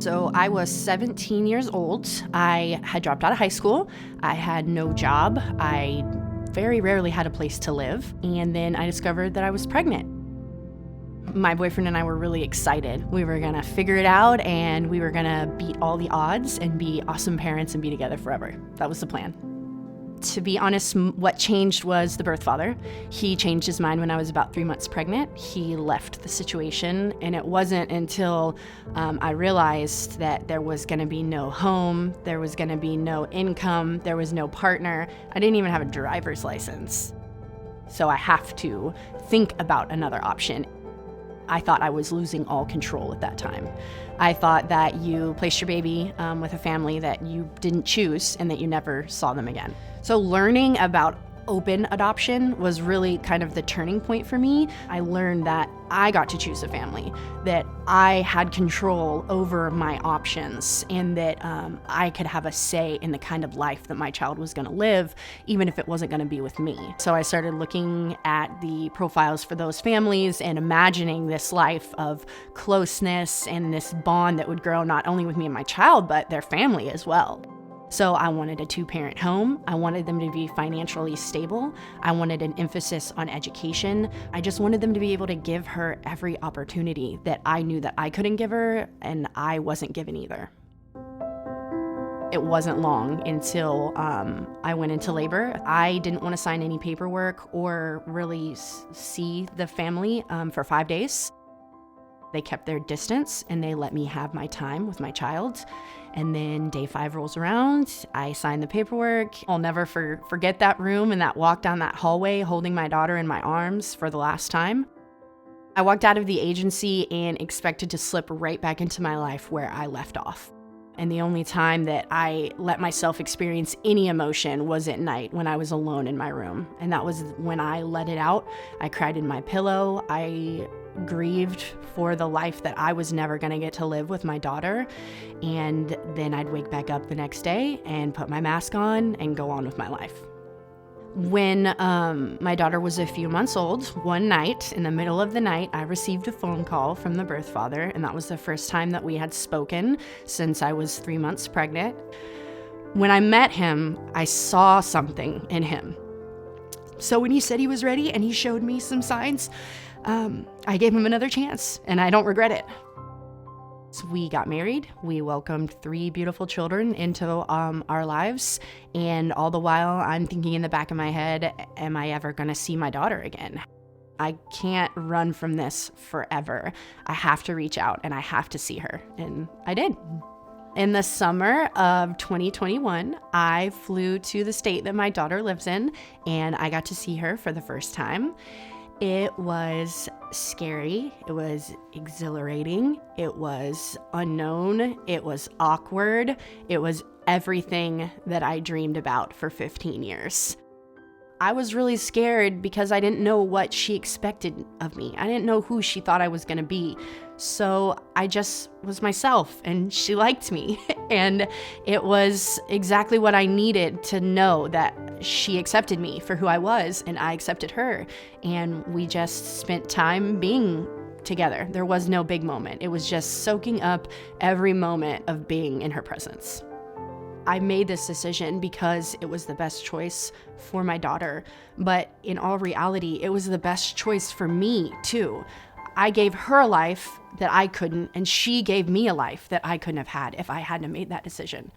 So I was 17 years old. I had dropped out of high school. I had no job. I very rarely had a place to live. And then I discovered that I was pregnant. My boyfriend and I were really excited. We were gonna figure it out and we were gonna beat all the odds and be awesome parents and be together forever. That was the plan. To be honest, what changed was the birth father. He changed his mind when I was about 3 months pregnant. He left the situation, and it wasn't until I realized that there was gonna be no home, there was gonna be no income, there was no partner. I didn't even have a driver's license. So I have to think about another option. I thought I was losing all control at that time. I thought that you placed your baby with a family that you didn't choose and that you never saw them again. So learning about open adoption was really kind of the turning point for me. I learned that I got to choose a family, that I had control over my options, and that I could have a say in the kind of life that my child was going to live, even if it wasn't going to be with me. So I started looking at the profiles for those families and imagining this life of closeness and this bond that would grow not only with me and my child, but their family as well. So I wanted a 2-parent home. I wanted them to be financially stable. I wanted an emphasis on education. I just wanted them to be able to give her every opportunity that I knew that I couldn't give her and I wasn't given either. It wasn't long until I went into labor. I didn't want to sign any paperwork or really see the family for 5 days. They kept their distance and they let me have my time with my child. And then day 5 rolls around, I signed the paperwork. I'll never forget that room and that walk down that hallway holding my daughter in my arms for the last time. I walked out of the agency and expected to slip right back into my life where I left off. And the only time that I let myself experience any emotion was at night when I was alone in my room. And that was when I let it out. I cried in my pillow. I grieved for the life that I was never going to get to live with my daughter. And then I'd wake back up the next day and put my mask on and go on with my life. When my daughter was a few months old, one night, in the middle of the night, I received a phone call from the birth father, and that was the first time that we had spoken since I was 3 months pregnant. When I met him, I saw something in him. So when he said he was ready and he showed me some signs, I gave him another chance, and I don't regret it. So we got married. We welcomed 3 beautiful children into our lives. And all the while, I'm thinking in the back of my head, am I ever going to see my daughter again? I can't run from this forever. I have to reach out and I have to see her. And I did. In the summer of 2021, I flew to the state that my daughter lives in, and I got to see her for the first time. It was scary, it was exhilarating, it was unknown, it was awkward, it was everything that I dreamed about for 15 years. I was really scared because I didn't know what she expected of me. I didn't know who she thought I was going to be. So I just was myself, and she liked me. And it was exactly what I needed to know, that she accepted me for who I was and I accepted her. And we just spent time being together. There was no big moment. It was just soaking up every moment of being in her presence. I made this decision because it was the best choice for my daughter, but in all reality, it was the best choice for me too. I gave her a life that I couldn't, and she gave me a life that I couldn't have had if I hadn't made that decision.